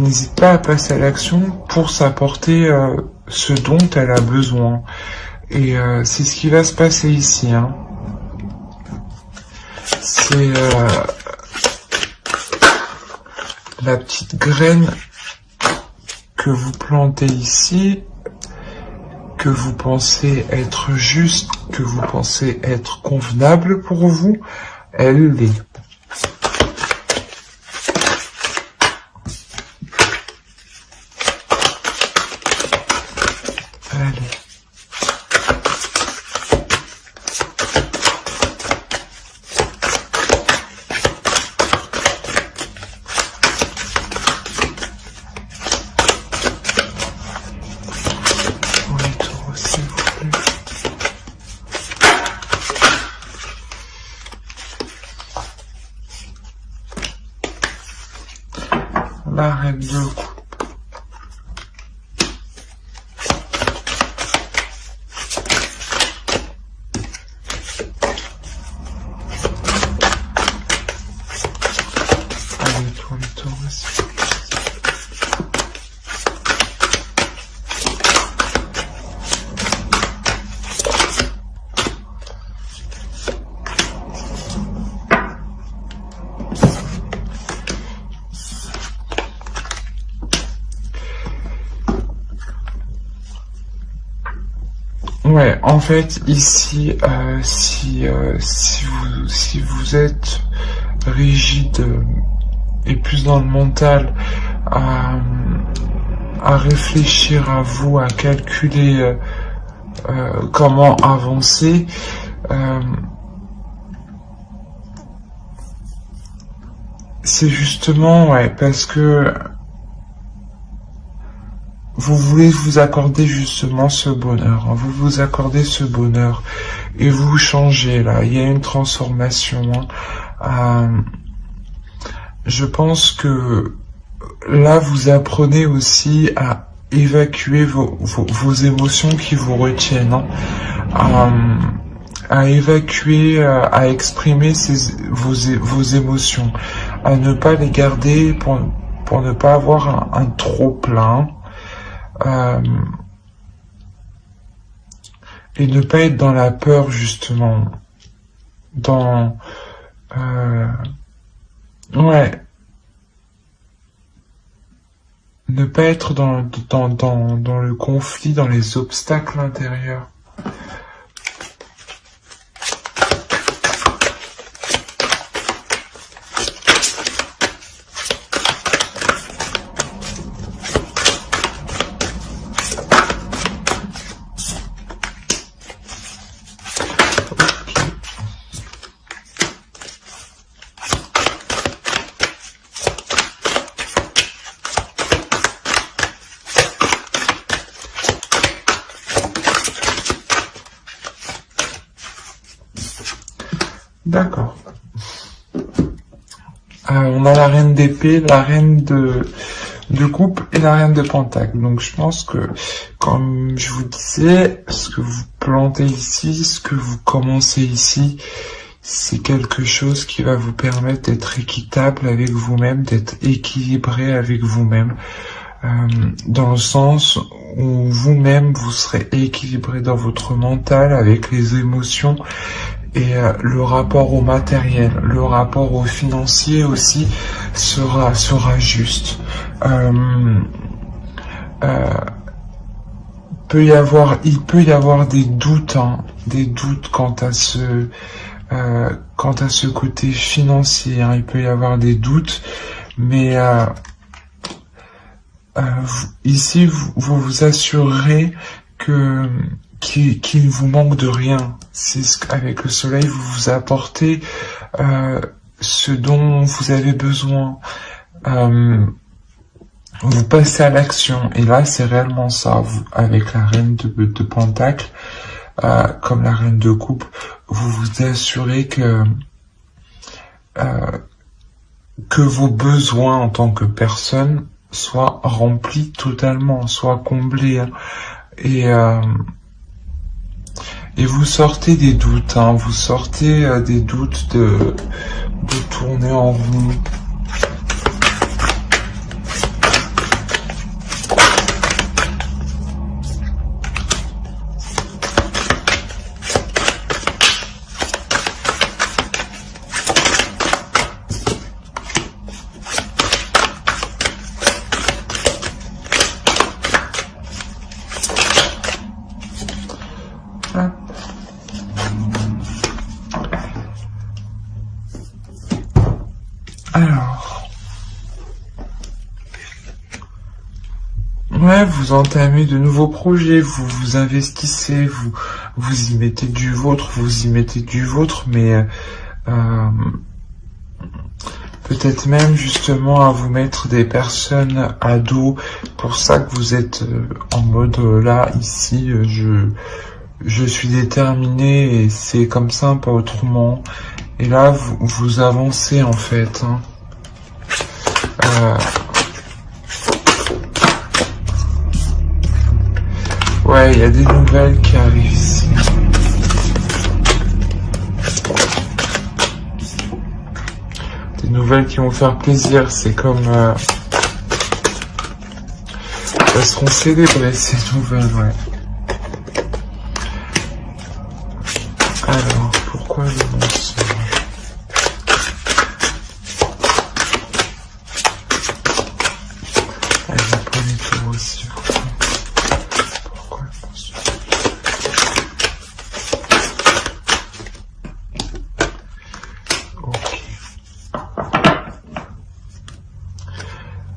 n'hésite pas à passer à l'action pour s'apporter ce dont elle a besoin. Et c'est ce qui va se passer ici. Hein. C'est la petite graine que vous plantez ici, que vous pensez être juste, que vous pensez être convenable pour vous, elle l'est. Allez. La reine de coupe. Allez, toi, le taureau aussi. Ouais, en fait, ici, si vous êtes rigide et plus dans le mental, à réfléchir à vous, à calculer comment avancer, c'est justement, ouais, parce que vous voulez vous accorder justement ce bonheur, hein, vous vous accordez ce bonheur et vous changez là, il y a une transformation. Hein. Je pense que là vous apprenez aussi à évacuer vos émotions qui vous retiennent, hein, à évacuer, à exprimer vos émotions, à ne pas les garder pour ne pas avoir un trop plein. Et ne pas être dans la peur justement, dans ouais, ne pas être dans le conflit, dans les obstacles intérieurs. D'accord. On a la reine d'épée, la reine de coupe et la reine de pentacle. Donc je pense que, comme je vous disais, ce que vous plantez ici, ce que vous commencez ici, c'est quelque chose qui va vous permettre d'être équitable avec vous-même, d'être équilibré avec vous-même. Dans le sens où vous-même, vous serez équilibré dans votre mental, avec les émotions, et le rapport au matériel, le rapport au financier aussi sera juste. Il peut y avoir des doutes, hein, quant à ce côté financier, hein, il peut y avoir des doutes, mais ici vous vous assurerez qu'il ne vous manque de rien. C'est avec le soleil, vous vous apportez ce dont vous avez besoin. Vous passez à l'action. Et là, c'est réellement ça. Vous, avec la reine de pentacle, comme la reine de coupe, vous vous assurez que vos besoins en tant que personne soient remplis totalement, soient comblés. Hein. Et vous sortez des doutes, hein, vous sortez des doutes de tourner en rond. Hop. Alors, ouais, vous entamez de nouveaux projets, vous vous investissez, vous y mettez du vôtre, mais peut-être même justement à vous mettre des personnes à dos. Pour ça que vous êtes en mode là, ici, je suis déterminé et c'est comme ça, pas autrement. Et là, vous avancez en fait. Hein. Ouais, il y a des nouvelles qui arrivent ici. Des nouvelles qui vont faire plaisir. C'est comme... elles seront célébrées, ces nouvelles, ouais. Alors, pourquoi le mensonge? Allez, vous prenez tout aussi. Pourquoi le mensonge? Ok.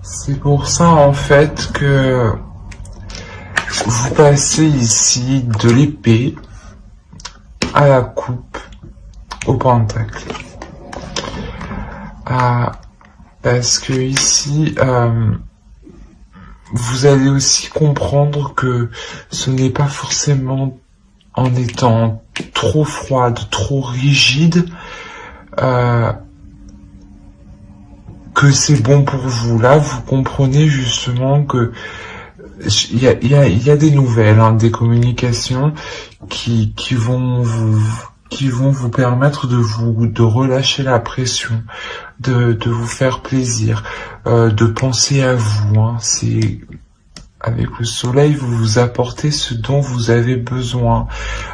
C'est pour ça, en fait, que vous passez ici de l'épée à la coupe, au pentacle. Parce que ici, vous allez aussi comprendre que ce n'est pas forcément en étant trop froide, trop rigide, que c'est bon pour vous. Là, vous comprenez justement que il y a des nouvelles, hein, des communications qui vont vous permettre de relâcher la pression, de vous faire plaisir, de penser à vous. Hein. C'est avec le soleil, vous apportez ce dont vous avez besoin,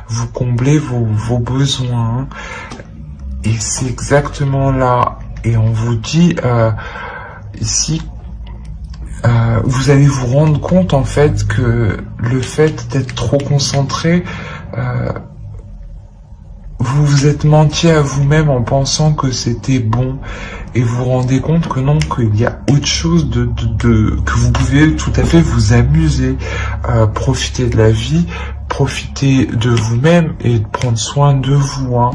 vous comblez vos besoins, et c'est exactement là. Et on vous dit ici, vous allez vous rendre compte en fait que le fait d'être trop concentré, vous vous êtes menti à vous-même en pensant que c'était bon, et vous vous rendez compte que non, qu'il y a autre chose que vous pouvez tout à fait vous amuser, profiter de la vie, profiter de vous-même et prendre soin de vous. Hein.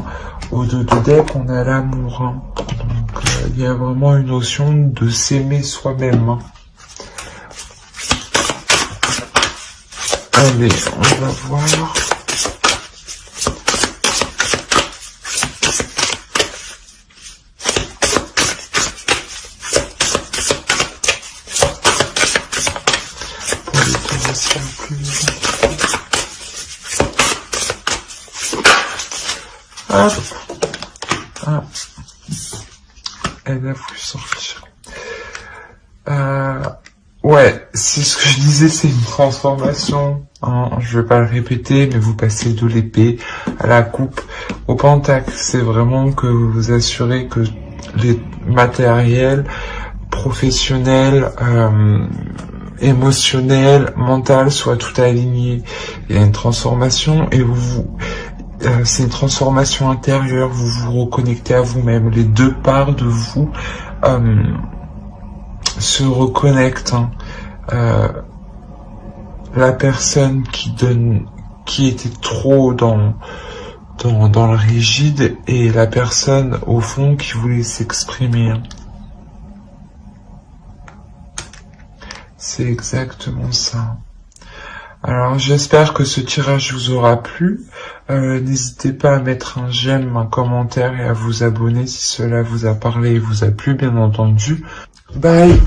Au-delà qu'on a l'amour. Hein. Donc il y a vraiment une notion de s'aimer soi-même. Hein. Allez, on va voir. Pour les taureaux plus. Hop. Ah. Elle a voulu sortir. Ouais, c'est ce que je disais, c'est une transformation. Hein, je vais pas le répéter, mais vous passez de l'épée à la coupe au pentacle. C'est vraiment que vous vous assurez que les matériels, professionnels, émotionnels, mental soient tout alignés. Il y a une transformation et c'est une transformation intérieure. Vous vous reconnectez à vous-même. Les deux parts de vous se reconnectent. Hein. La personne qui était trop dans le rigide, et la personne au fond qui voulait s'exprimer. Hein. C'est exactement ça. Alors j'espère que ce tirage vous aura plu. N'hésitez pas à mettre un j'aime, un commentaire et à vous abonner si cela vous a parlé et vous a plu, bien entendu. Bye.